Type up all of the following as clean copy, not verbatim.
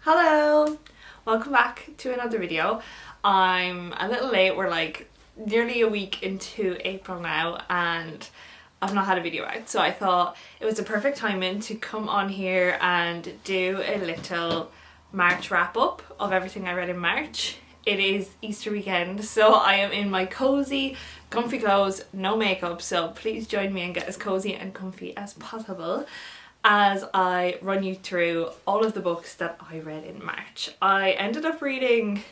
Hello! Welcome back to another video. I'm a little late, we're like nearly a week into April now and I've not had a video out, so I thought it was the perfect timing to come on here and do a little March wrap up of everything I read in March. It is Easter weekend, so I am in my cozy, comfy clothes, no makeup, so please join me and get as cozy and comfy as possible as I run you through all of the books that I read in March. I ended up reading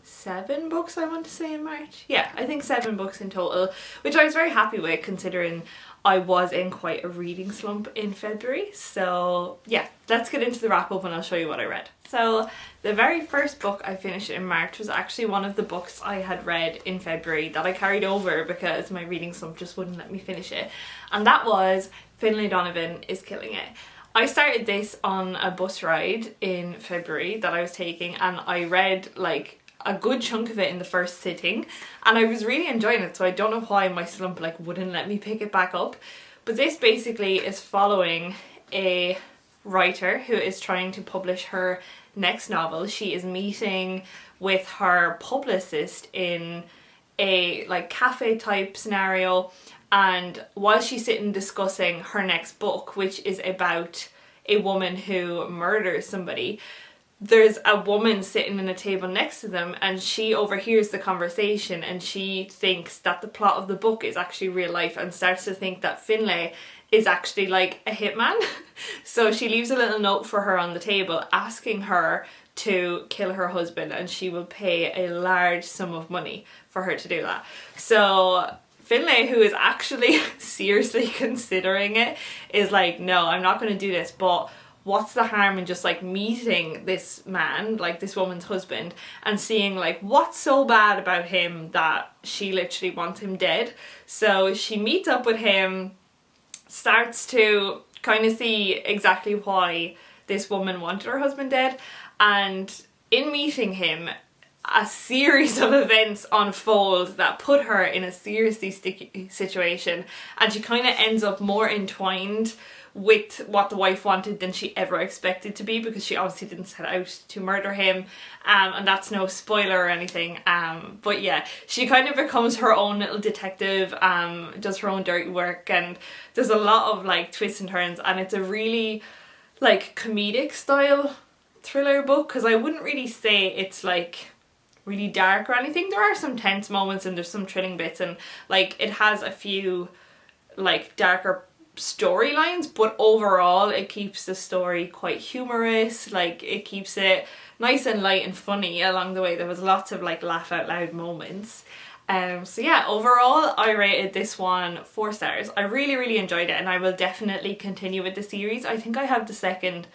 7 books, I want to say, in March. Yeah, I think 7 books in total, which I was very happy with considering I was in quite a reading slump in February. So yeah, let's get into the wrap up and I'll show you what I read. So the very first book I finished in March was actually one of the books I had read in February that I carried over because my reading slump just wouldn't let me finish it. And that was Finley, Donovan is Killing It. I started this on a bus ride in February that I was taking and I read like a good chunk of it in the first sitting and I was really enjoying it, so I don't know why my slump like wouldn't let me pick it back up. But this basically is following a writer who is trying to publish her next novel. She is meeting with her publicist in a like cafe type scenario, and while she's sitting discussing her next book, which is about a woman who murders somebody, there's a woman sitting in a table next to them and she overhears the conversation and she thinks that the plot of the book is actually real life and starts to think that Finley is actually like a hitman. So she leaves a little note for her on the table asking her to kill her husband and she will pay a large sum of money for her to do that. So Finley, who is actually seriously considering it, is like, no, I'm not going to do this, but what's the harm in just like meeting this man, like this woman's husband, and seeing like what's so bad about him that she literally wants him dead. So she meets up with him, starts to kind of see exactly why this woman wanted her husband dead, and in meeting him a series of events unfold that put her in a seriously sticky situation, and she kind of ends up more entwined with what the wife wanted than she ever expected to be, because she obviously didn't set out to murder him, and that's no spoiler or anything, but yeah, she kind of becomes her own little detective, does her own dirty work, and there's a lot of like twists and turns, and it's a really like comedic style thriller book, because I wouldn't really say it's like really dark or anything. There are some tense moments and there's some thrilling bits, and like it has a few like darker storylines, but overall it keeps the story quite humorous. Like it keeps it nice and light and funny along the way. There was lots of like laugh out loud moments. So yeah, overall I rated this one 4 stars. I really enjoyed it and I will definitely continue with the series. I think I have the second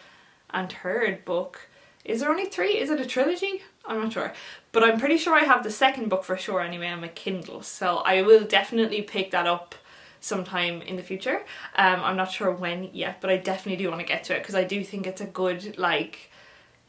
and third book. Is there only 3? Is it a trilogy? I'm not sure, but I'm pretty sure I have the second book for sure anyway on my Kindle, so I will definitely pick that up sometime in the future. I'm not sure when yet, but I definitely do want to get to it because I do think it's a good, like,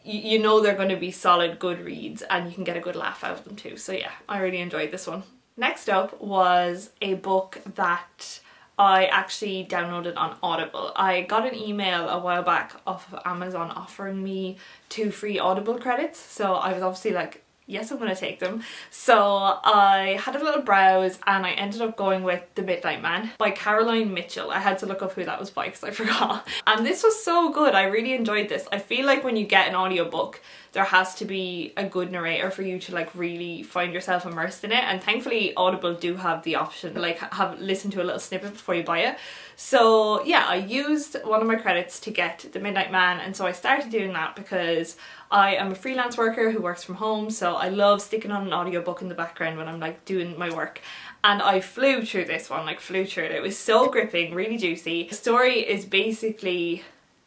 you know they're going to be solid good reads and you can get a good laugh out of them too. So yeah, I really enjoyed this one. Next up was a book that I actually downloaded on Audible. I got an email a while back off of Amazon offering me 2 free Audible credits, so I was obviously like, yes, I'm going to take them. So I had a little browse and I ended up going with The Midnight Man by Caroline Mitchell. I had to look up who that was by because I forgot. And this was so good. I really enjoyed this. I feel like when you get an audiobook, there has to be a good narrator for you to like really find yourself immersed in it, and thankfully Audible do have the option to like have listen to a little snippet before you buy it. So yeah, I used one of my credits to get The Midnight Man, and so I started doing that because I am a freelance worker who works from home, so I love sticking on an audiobook in the background when I'm like doing my work. And I flew through this one, like flew through it. It was so gripping, really juicy. The story is basically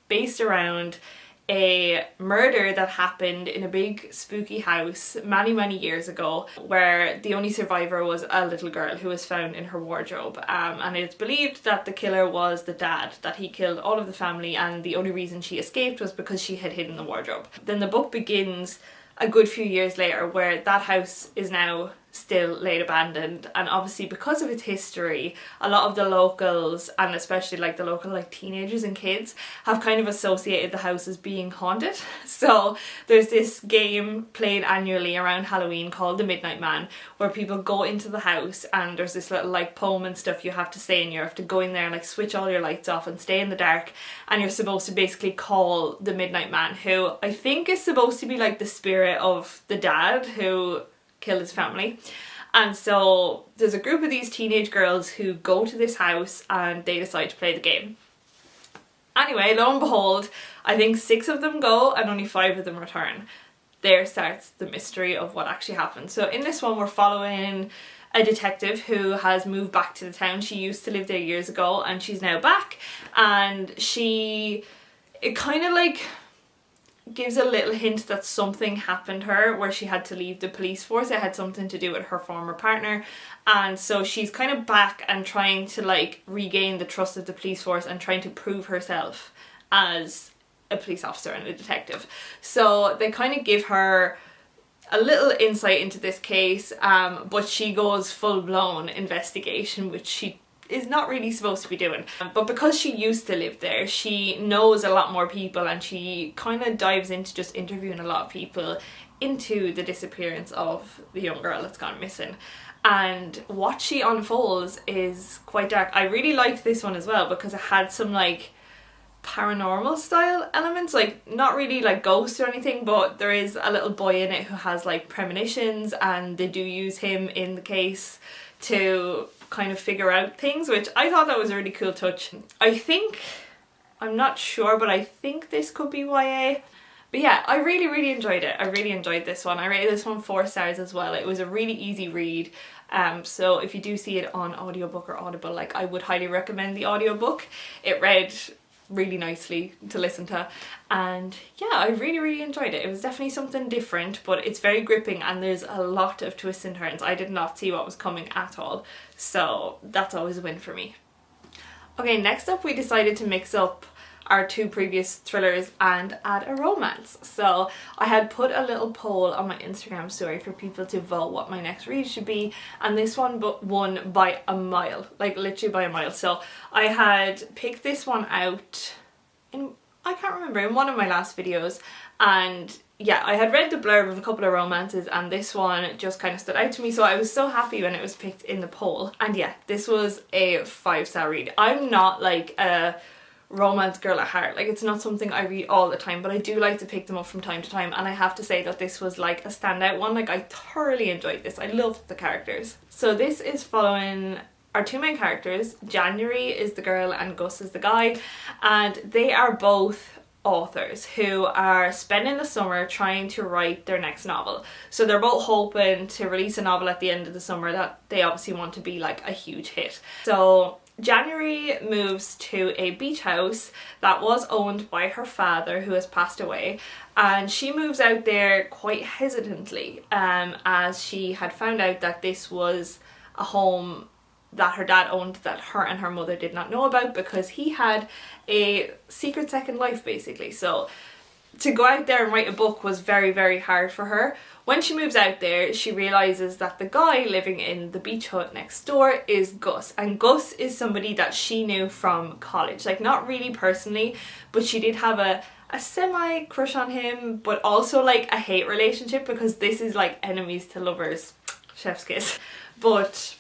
based around a murder that happened in a big spooky house many years ago, where the only survivor was a little girl who was found in her wardrobe, and it's believed that the killer was the dad, that he killed all of the family and the only reason she escaped was because she had hidden the wardrobe. Then the book begins a good few years later where that house is now still laid abandoned. And obviously because of its history, a lot of the locals, and especially like the local like teenagers and kids, have kind of associated the house as being haunted. So there's this game played annually around Halloween called The Midnight Man, where people go into the house and there's this little like poem and stuff you have to say, and you have to go in there and like switch all your lights off and stay in the dark, and you're supposed to basically call the Midnight Man, who I think is supposed to be like the spirit of the dad who killed his family. And so there's a group of these teenage girls who go to this house and they decide to play the game. Anyway, lo and behold, I think 6 of them go and only 5 of them return. There starts the mystery of what actually happened. So in this one we're following a detective who has moved back to the town. She used to live there years ago and she's now back, and it kind of like gives a little hint that something happened to her where she had to leave the police force. It had something to do with her former partner, and so she's kind of back and trying to like regain the trust of the police force and trying to prove herself as a police officer and a detective. So they kind of give her a little insight into this case, but she goes full-blown investigation, which she is not really supposed to be doing. But because she used to live there, she knows a lot more people, and she kind of dives into just interviewing a lot of people into the disappearance of the young girl that's gone missing. And what she unfolds is quite dark. I really liked this one as well because it had some like paranormal style elements, like not really like ghosts or anything, but there is a little boy in it who has like premonitions, and they do use him in the case to kind of figure out things, which I thought that was a really cool touch. I'm not sure, but I think this could be YA. But yeah, I really enjoyed it. I really enjoyed this one. I rated this one 4 stars as well. It was a really easy read. So if you do see it on audiobook or Audible, like I would highly recommend the audiobook. It read really nicely to listen to, and yeah, I really enjoyed it. It was definitely something different, but it's very gripping and there's a lot of twists and turns. I did not see what was coming at all, so that's always a win for me. Okay, next up we decided to mix up our 2 previous thrillers and add a romance. So I had put a little poll on my Instagram story for people to vote what my next read should be, and this one won by a mile, like literally by a mile. So I had picked this one out in, I can't remember, in one of my last videos, and yeah, I had read the blurb of a couple of romances and this one just kind of stood out to me, so I was so happy when it was picked in the poll. And yeah, this was a 5-star read. I'm not like a romance girl at heart, like it's not something I read all the time, but I do like to pick them up from time to time, and I have to say that this was like a standout one. Like I thoroughly enjoyed this. I loved the characters. So this is following our 2 main characters. January is the girl and Gus is the guy, and they are both authors who are spending the summer trying to write their next novel. So they're both hoping to release a novel at the end of the summer that they obviously want to be like a huge hit. So January moves to a beach house that was owned by her father, who has passed away, and she moves out there quite hesitantly, as she had found out that this was a home that her dad owned that her and her mother did not know about, because he had a secret second life basically. So to go out there and write a book was very hard for her. When she moves out there, she realises that the guy living in the beach hut next door is Gus, and Gus is somebody that she knew from college, like not really personally, but she did have a semi crush on him, but also like a hate relationship, because this is like enemies to lovers, chef's kiss. But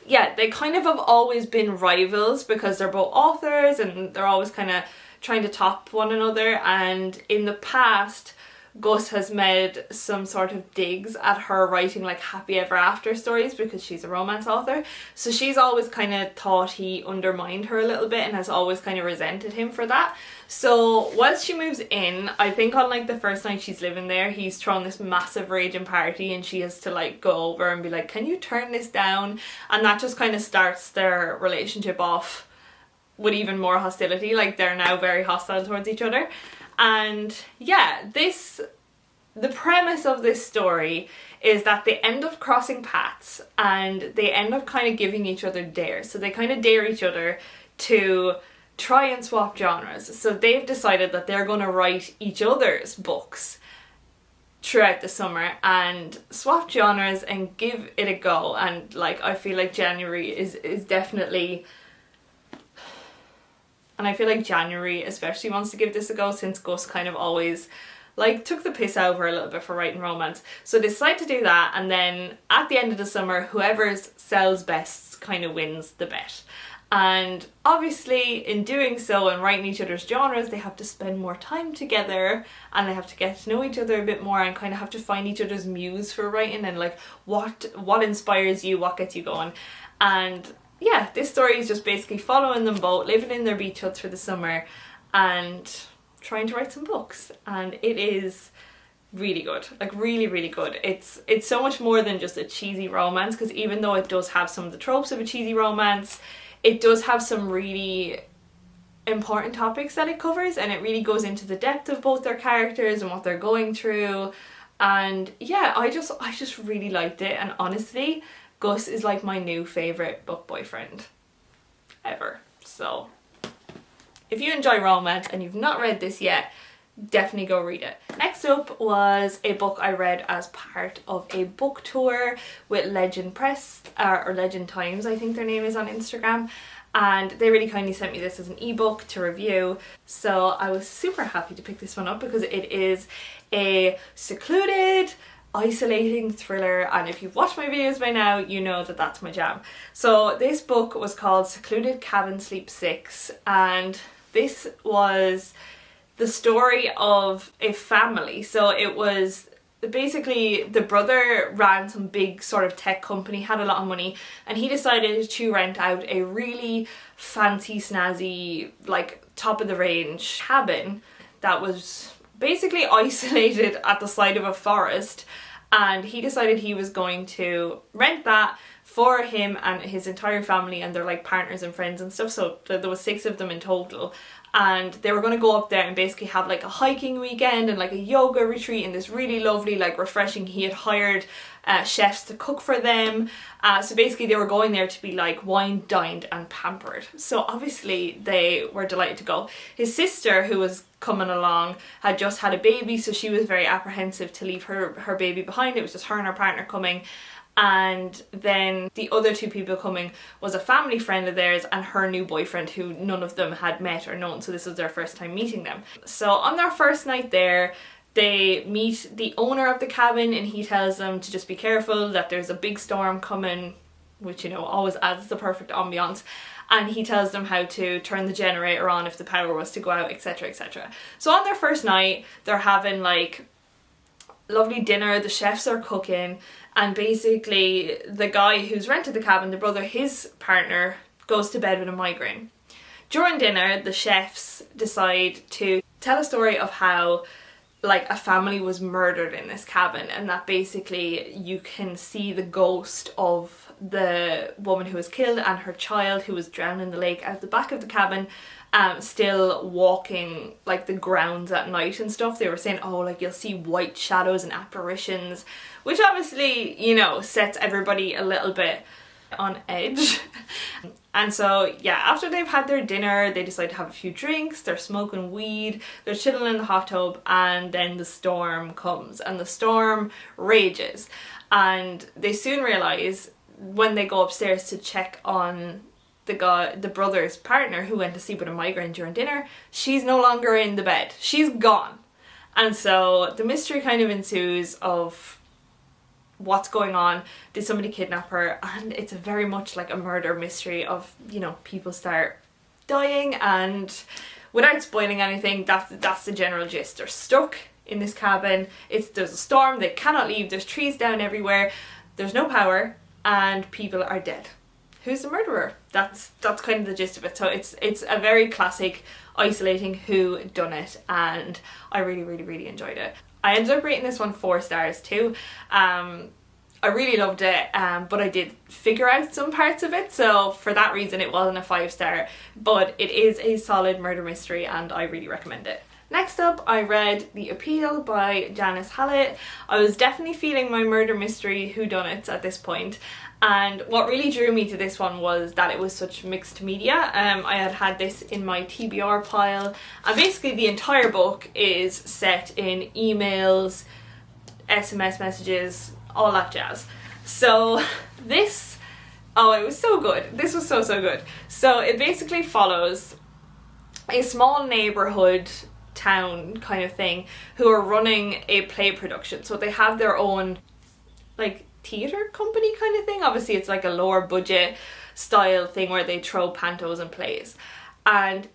yeah, they kind of have always been rivals because they're both authors and they're always kind of trying to top one another. And in the past, Gus has made some sort of digs at her writing like happy ever after stories because she's a romance author. So she's always kind of thought he undermined her a little bit and has always kind of resented him for that. So once she moves in, I think on like the first night she's living there, he's thrown this massive raging party and she has to like go over and be like, can you turn this down? And that just kind of starts their relationship off with even more hostility. Like they're now very hostile towards each other. And yeah, the premise of this story is that they end up crossing paths and they end up kind of giving each other dares. So they kind of dare each other to try and swap genres. So they've decided that they're going to write each other's books throughout the summer and swap genres and give it a go. And like, I feel like January is definitely, and I feel like January especially wants to give this a go, since Gus kind of always like took the piss out of her a little bit for writing romance. So they decide to do that, and then at the end of the summer, whoever sells best kind of wins the bet. And obviously in doing so and writing each other's genres, they have to spend more time together and they have to get to know each other a bit more and kind of have to find each other's muse for writing and like what inspires you, what gets you going. And yeah, this story is just basically following them both, living in their beach huts for the summer and trying to write some books. And it is really good, like really, really good. It's so much more than just a cheesy romance, because even though it does have some of the tropes of a cheesy romance, it does have some really important topics that it covers, and it really goes into the depth of both their characters and what they're going through. And yeah, I just really liked it. And honestly, Gus is like my new favourite book boyfriend ever. So if you enjoy romance and you've not read this yet, definitely go read it. Next up was a book I read as part of a book tour with Legend Press, or Legend Times I think their name is on Instagram, and they really kindly sent me this as an ebook to review. So I was super happy to pick this one up because it is a secluded, isolating thriller, and if you've watched my videos by now, you know that that's my jam. So this book was called Secluded Cabin Sleep 6, and this was the story of a family. So it was basically the brother ran some big sort of tech company, had a lot of money, and he decided to rent out a really fancy, snazzy, like top of the range cabin that was basically isolated at the side of a forest. And he decided he was going to rent that for him and his entire family and their like partners and friends and stuff. So there was 6 of them in total, and they were going to go up there and basically have like a hiking weekend and like a yoga retreat in this really lovely, like refreshing, he had hired chefs to cook for them. So basically they were going there to be like wined, dined and pampered. So obviously they were delighted to go. His sister, who was coming along, had just had a baby, so she was very apprehensive to leave her baby behind. It was just her and her partner coming. And then the other 2 people coming was a family friend of theirs and her new boyfriend, who none of them had met or known, so this was their first time meeting them. So on their first night there, they meet the owner of the cabin, and he tells them to just be careful, that there's a big storm coming, which, you know, always adds the perfect ambiance. And he tells them how to turn the generator on if the power was to go out, etc, etc. So on their first night, they're having like lovely dinner, the chefs are cooking, and basically the guy who's rented the cabin, the brother, his partner, goes to bed with a migraine. During dinner, the chefs decide to tell a story of how like a family was murdered in this cabin, and that basically you can see the ghost of the woman who was killed and her child who was drowned in the lake out the back of the cabin, still walking like the grounds at night and stuff. They were saying, oh, like you'll see white shadows and apparitions, which obviously, you know, sets everybody a little bit on edge. And so yeah, after they've had their dinner, they decide to have a few drinks, they're smoking weed, they're chilling in the hot tub, and then the storm comes, and the storm rages. And they soon realise when they go upstairs to check on the brother's partner who went to sleep with a migraine during dinner, she's no longer in the bed, she's gone. And so the mystery kind of ensues of what's going on, did somebody kidnap her? And it's very much like a murder mystery of, you know, people start dying, and without spoiling anything, that's the general gist. They're stuck in this cabin, there's a storm, they cannot leave, there's trees down everywhere, there's no power, and people are dead. Who's the murderer? That's kind of the gist of it. So it's a very classic, isolating whodunit, and I really, really, really enjoyed it. I ended up rating this one 4 stars too. I really loved it, but I did figure out some parts of it, so for that reason it wasn't a 5-star, but it is a solid murder mystery and I really recommend it. Next up, I read The Appeal by Janice Hallett. I was definitely feeling my murder mystery whodunits at this point, and what really drew me to this one was that it was such mixed media. I had this in my TBR pile, and basically the entire book is set in emails, SMS messages, all that jazz. So this, oh, it was so good. This was so good. So it basically follows a small neighborhood town kind of thing who are running a play production. So they have their own like theatre company kind of thing. Obviously it's like a lower budget style thing where they throw pantos and plays. And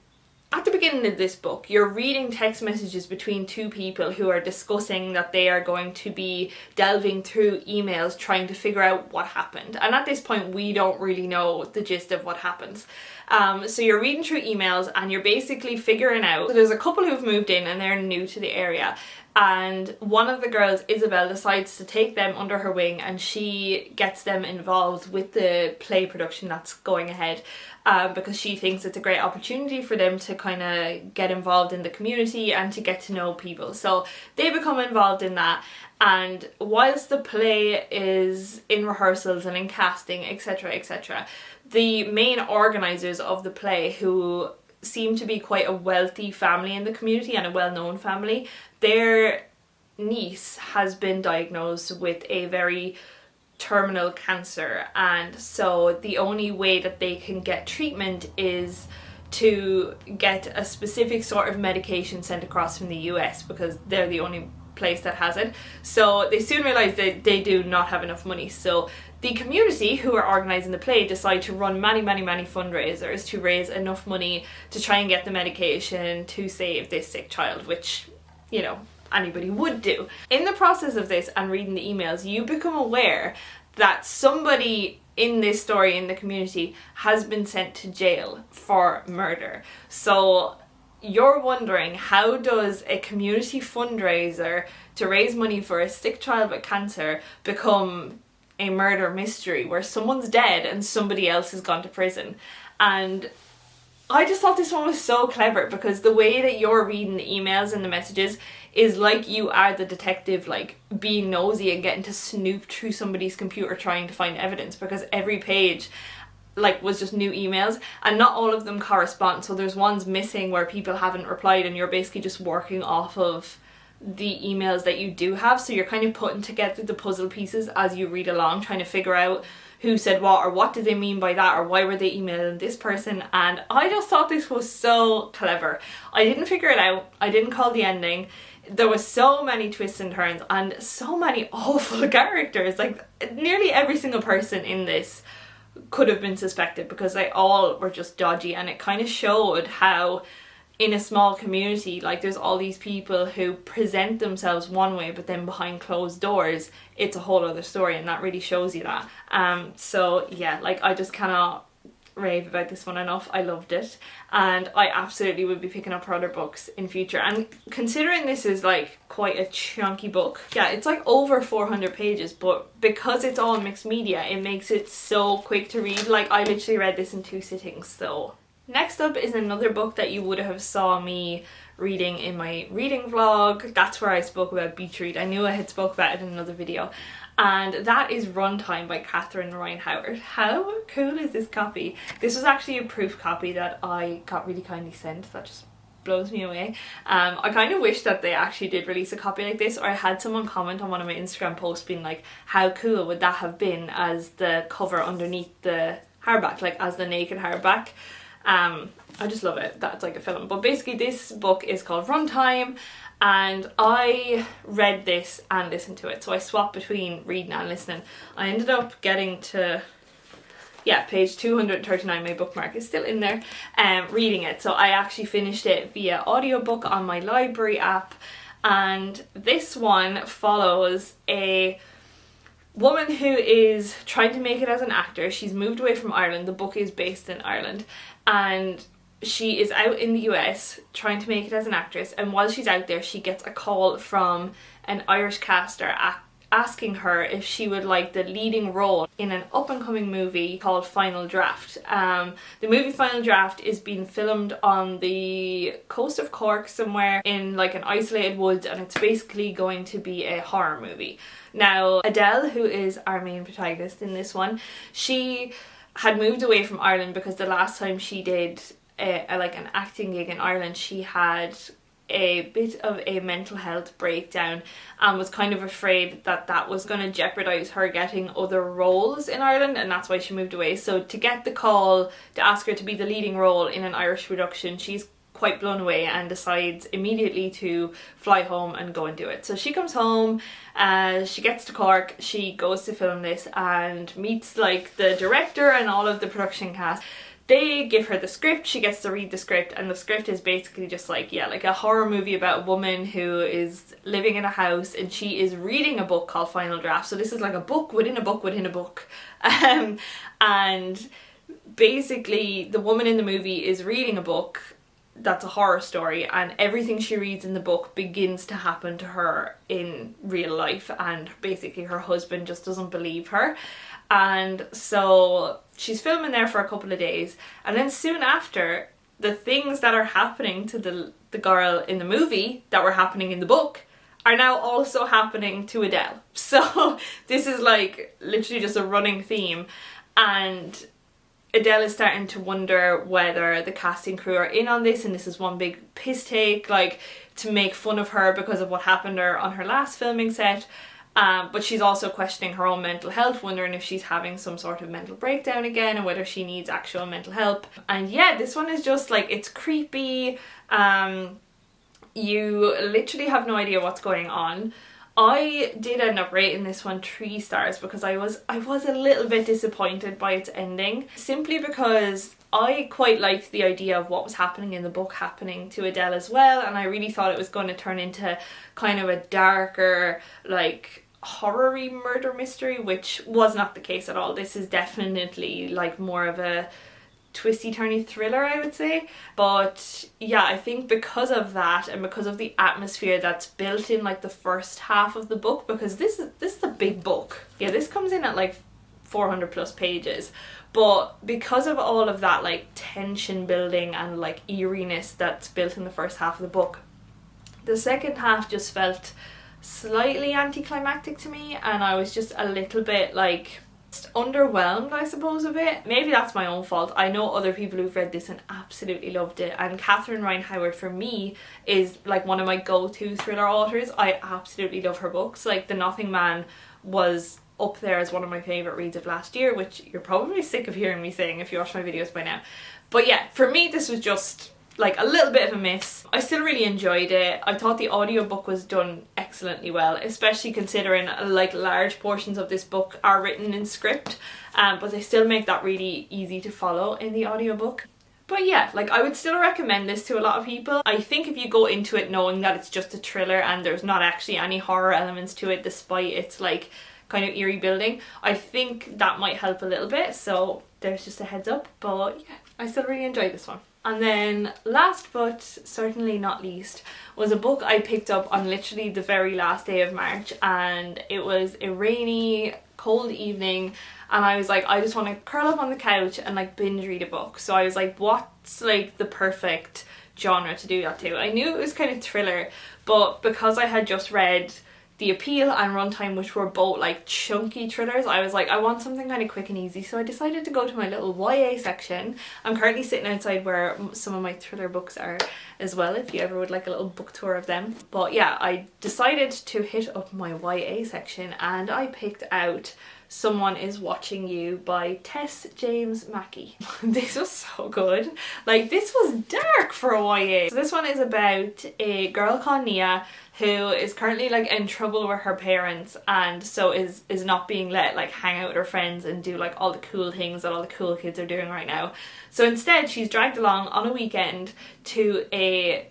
at the beginning of this book, you're reading text messages between two people who are discussing that they are going to be delving through emails trying to figure out what happened. And at this point, we don't really know the gist of what happens. So you're reading through emails and you're basically figuring out, so there's a couple who've moved in and they're new to the area. And one of the girls, Isabel, decides to take them under her wing and she gets them involved with the play production that's going ahead because she thinks it's a great opportunity for them to kind of get involved in the community and to get to know people. So they become involved in that, and whilst the play is in rehearsals and in casting, etc, etc, the main organisers of the play, who seem to be quite a wealthy family in the community and a well-known family, their niece has been diagnosed with a very terminal cancer, and so the only way that they can get treatment is to get a specific sort of medication sent across from the US because they're the only place that has it. So they soon realise that they do not have enough money. So the community who are organising the play decide to run many fundraisers to raise enough money to try and get the medication to save this sick child, which, you know, anybody would do. In the process of this and reading the emails, you become aware that somebody in this story in the community has been sent to jail for murder. So you're wondering, how does a community fundraiser to raise money for a sick child with cancer become a murder mystery where someone's dead and somebody else has gone to prison? And I just thought this one was so clever because the way that you're reading the emails and the messages is like you are the detective, like being nosy and getting to snoop through somebody's computer trying to find evidence, because every page like was just new emails and not all of them correspond. So there's ones missing where people haven't replied and you're basically just working off of the emails that you do have. So you're kind of putting together the puzzle pieces as you read along, trying to figure out who said what, or what did they mean by that, or why were they emailing this person. And I just thought this was so clever. I didn't figure it out. I didn't call the ending. There was so many twists and turns and so many awful characters. Like nearly every single person in this could have been suspected because they all were just dodgy, and it kind of showed how in a small community, like there's all these people who present themselves one way but then behind closed doors it's a whole other story, and that really shows you that. So yeah, like I just cannot rave about this one enough. I loved it and I absolutely would be picking up her other books in future. And considering this is like quite a chunky book, yeah, it's like over 400 pages, but because it's all mixed media it makes it so quick to read. Like I literally read this in 2 sittings. So next up is another book that you would have saw me reading in my reading vlog. That's where I spoke about Beach Read. I knew I had spoke about it in another video, and that is Runtime by Catherine Reinhauer. How cool is this copy? This was actually a proof copy that I got really kindly sent. That just blows me away. I kind of wish that they actually did release a copy like this, or I had someone comment on one of my Instagram posts being like, how cool would that have been as the cover underneath the hardback, like as the naked hardback. I just love it. That's like a film. But basically this book is called Runtime, and I read this and listened to it, so I swapped between reading and listening. I ended up getting to, yeah, page 239, my bookmark is still in there, reading it. So I actually finished it via audiobook on my library app, and this one follows a woman who is trying to make it as an actor. She's moved away from Ireland. The book is based in Ireland, and she is out in the US trying to make it as an actress, and while she's out there she gets a call from an Irish caster asking her if she would like the leading role in an up-and-coming movie called Final Draft. The movie Final Draft is being filmed on the coast of Cork somewhere in like an isolated woods, and it's basically going to be a horror movie. Now Adele, who is our main protagonist in this one, she had moved away from Ireland because the last time she did like an acting gig in Ireland she had a bit of a mental health breakdown and was kind of afraid that that was going to jeopardise her getting other roles in Ireland, and that's why she moved away. So to get the call to ask her to be the leading role in an Irish production, she's quite blown away and decides immediately to fly home and go and do it. So she comes home, she gets to Cork, she goes to film this and meets like the director and all of the production cast. They give her the script, she gets to read the script, and the script is basically just like, yeah, like a horror movie about a woman who is living in a house and she is reading a book called Final Draft. So this is like a book within a book within a book. And basically the woman in the movie is reading a book that's a horror story, and everything she reads in the book begins to happen to her in real life, and basically her husband just doesn't believe her. And so she's filming there for a couple of days, and then soon after, the things that are happening to the girl in the movie that were happening in the book are now also happening to Adele. So this is like literally just a running theme, and Adele is starting to wonder whether the casting crew are in on this, and this is one big piss take, like, to make fun of her because of what happened to her on her last filming set. But she's also questioning her own mental health, wondering if she's having some sort of mental breakdown again and whether she needs actual mental help. And yeah, this one is just like, it's creepy. You literally have no idea what's going on. I did end up rating this one 3 stars because I was a little bit disappointed by its ending, simply because I quite liked the idea of what was happening in the book happening to Adele as well, and I really thought it was going to turn into kind of a darker, like, horror-y murder mystery, which was not the case at all. This is definitely like more of a twisty-turny thriller, I would say. But yeah, I think because of that and because of the atmosphere that's built in like the first half of the book, because this is a big book. Yeah, this comes in at like 400 plus pages. But because of all of that like tension building and like eeriness that's built in the first half of the book, the second half just felt slightly anticlimactic to me, and I was just a little bit like underwhelmed, I suppose, a bit. Maybe that's my own fault. I know other people who've read this and absolutely loved it, and Catherine Ryan Howard for me is like one of my go-to thriller authors. I absolutely love her books. Like The Nothing Man was up there as one of my favourite reads of last year, which you're probably sick of hearing me saying if you watch my videos by now. But yeah, for me this was just like a little bit of a miss. I still really enjoyed it. I thought the audiobook was done excellently well, especially considering like large portions of this book are written in script, but they still make that really easy to follow in the audiobook. But yeah, like I would still recommend this to a lot of people. I think if you go into it knowing that it's just a thriller and there's not actually any horror elements to it despite its like kind of eerie building, I think that might help a little bit. So there's just a heads up. But yeah, I still really enjoyed this one. And then last but certainly not least was a book I picked up on literally the very last day of March, and it was a rainy, cold evening, and I was like, I just want to curl up on the couch and like binge read a book. So I was like, what's like the perfect genre to do that to? I knew it was kind of thriller, but because I had just read The Appeal and Runtime, which were both like chunky thrillers, I was like, I want something kind of quick and easy. So I decided to go to my little YA section. I'm currently sitting outside where some of my thriller books are as well, if you ever would like a little book tour of them. But yeah, I decided to hit up my YA section and I picked out Someone Is Watching You by Tess James Mackey. This was so good. Like, this was dark for a YA. So this one is about a girl called Nia who is currently like in trouble with her parents, and so is not being let like hang out with her friends and do like all the cool things that all the cool kids are doing right now. So instead she's dragged along on a weekend to a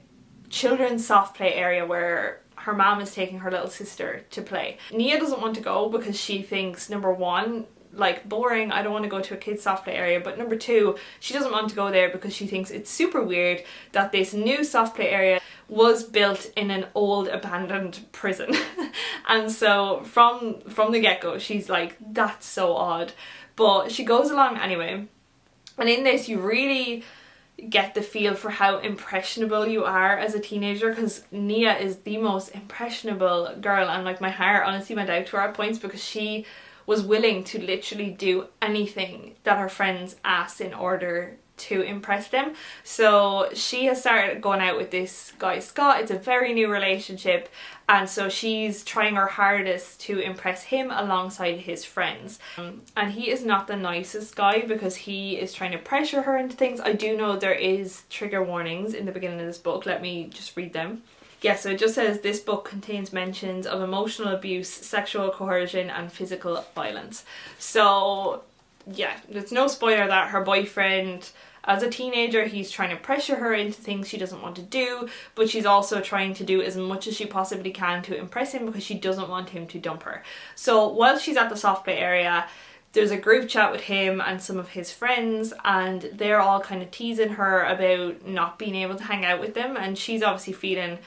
children's soft play area where her mom is taking her little sister to play. Nia doesn't want to go because she thinks, number one, like, boring, I don't want to go to a kids soft play area, but number two, she doesn't want to go there because she thinks it's super weird that this new soft play area was built in an old abandoned prison. And so from the get-go she's like, that's so odd. But she goes along anyway, and in this you really get the feel for how impressionable you are as a teenager, because Nia is the most impressionable girl, and like my heart honestly went out to her at points because she was willing to literally do anything that her friends asked in order to impress them. So she has started going out with this guy Scott. It's a very new relationship, and so she's trying her hardest to impress him alongside his friends. And he is not the nicest guy because he is trying to pressure her into things. I do know there is trigger warnings in the beginning of this book. Let me just read them. Yeah, so it just says this book contains mentions of emotional abuse, sexual coercion and physical violence. So yeah, there's no spoiler that her boyfriend, as a teenager, he's trying to pressure her into things she doesn't want to do, but she's also trying to do as much as she possibly can to impress him because she doesn't want him to dump her. So while she's at the soft play area, there's a group chat with him and some of his friends, and they're all kind of teasing her about not being able to hang out with them, and she's obviously feeling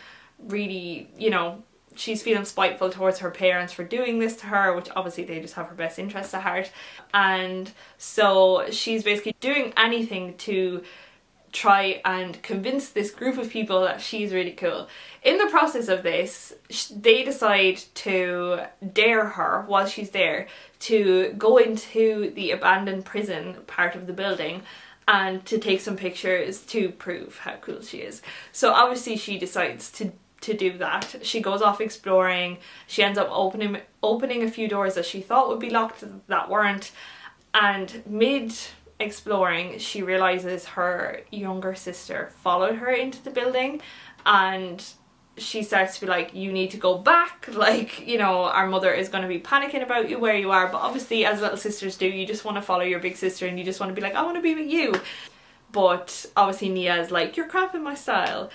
really, you know, she's feeling spiteful towards her parents for doing this to her, which obviously they just have her best interests at heart. And so she's basically doing anything to try and convince this group of people that she's really cool. In the process of this, they decide to dare her while she's there to go into the abandoned prison part of the building and to take some pictures to prove how cool she is. So obviously she decides to do that. She goes off exploring. She ends up opening a few doors that she thought would be locked that weren't, and mid exploring she realizes her younger sister followed her into the building, and she starts to be like, you need to go back, like, you know, our mother is going to be panicking about you where you are. But obviously, as little sisters do, you just want to follow your big sister and you just want to be like, I want to be with you. But obviously Nia is like, you're cramping my style.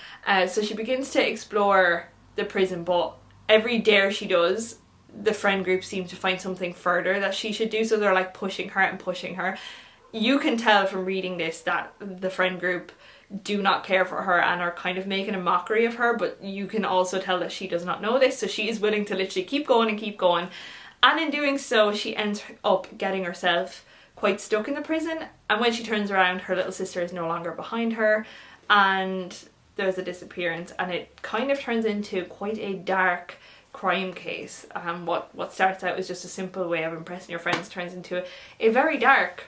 So she begins to explore the prison, but every dare she does, the friend group seems to find something further that she should do, so they're like pushing her and pushing her. You can tell from reading this that the friend group do not care for her and are kind of making a mockery of her, but you can also tell that she does not know this, so she is willing to literally keep going and keep going. And in doing so, she ends up getting herself quite stuck in the prison, and when she turns around, her little sister is no longer behind her, and there's a disappearance, and it kind of turns into quite a dark crime case. What starts out as just a simple way of impressing your friends turns into a very dark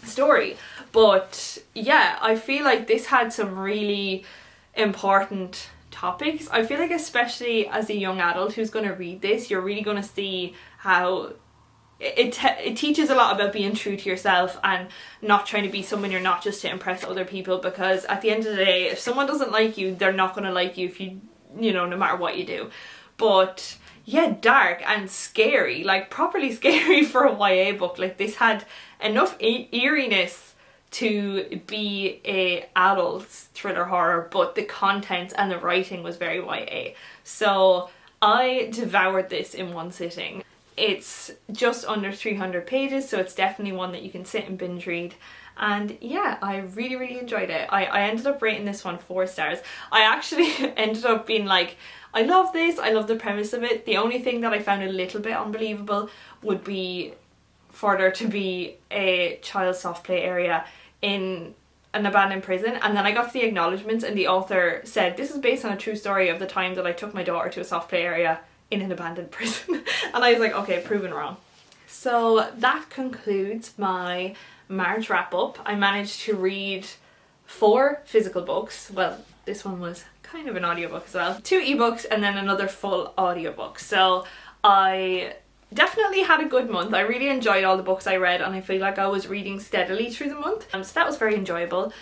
story. But yeah, I feel like this had some really important topics. I feel like especially as a young adult who's going to read this, you're really going to see how it teaches a lot about being true to yourself and not trying to be someone you're not just to impress other people, because at the end of the day, if someone doesn't like you, they're not going to like you if you know, no matter what you do. But yeah, dark and scary, like properly scary for a YA book. Like, this had enough eeriness to be a adult thriller horror, but the content and the writing was very YA. So I devoured this in one sitting. It's just under 300 pages, so it's definitely one that you can sit and binge read. And yeah, I really enjoyed it. I ended up rating this one 4 stars. I actually ended up being like, I love this, I love the premise of it. The only thing that I found a little bit unbelievable would be for there to be a child soft play area in an abandoned prison. And then I got to the acknowledgements and the author said, this is based on a true story of the time that I took my daughter to a soft play area in an abandoned prison. And I was like, okay, proven wrong. So that concludes my March wrap up. I managed to read 4 physical books. Well, this one was kind of an audiobook as well. 2 ebooks and then another full audiobook. So I definitely had a good month. I really enjoyed all the books I read, and I feel like I was reading steadily through the month. So that was very enjoyable.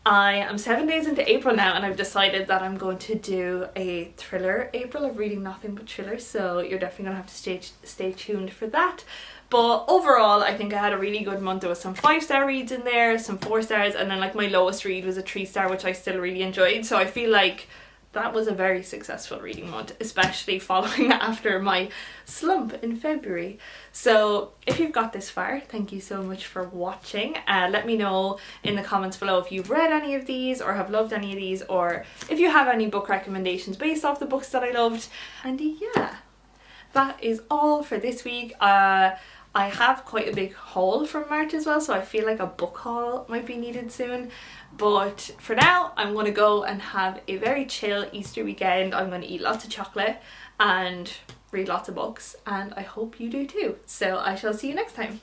I am 7 days into April now, and I've decided that I'm going to do a thriller April of reading nothing but thrillers, so you're definitely going to have to stay tuned for that. But overall, I think I had a really good month. There was some 5-star reads in there, some 4 stars, and then like my lowest read was a 3-star, which I still really enjoyed. So I feel like that was a very successful reading month, especially following after my slump in February. So if you've got this far, thank you so much for watching. Let me know in the comments below if you've read any of these or have loved any of these, or if you have any book recommendations based off the books that I loved. And yeah, that is all for this week. I have quite a big haul from March as well, so I feel like a book haul might be needed soon. But for now, I'm going to go and have a very chill Easter weekend. I'm going to eat lots of chocolate and read lots of books, and I hope you do too. So I shall see you next time.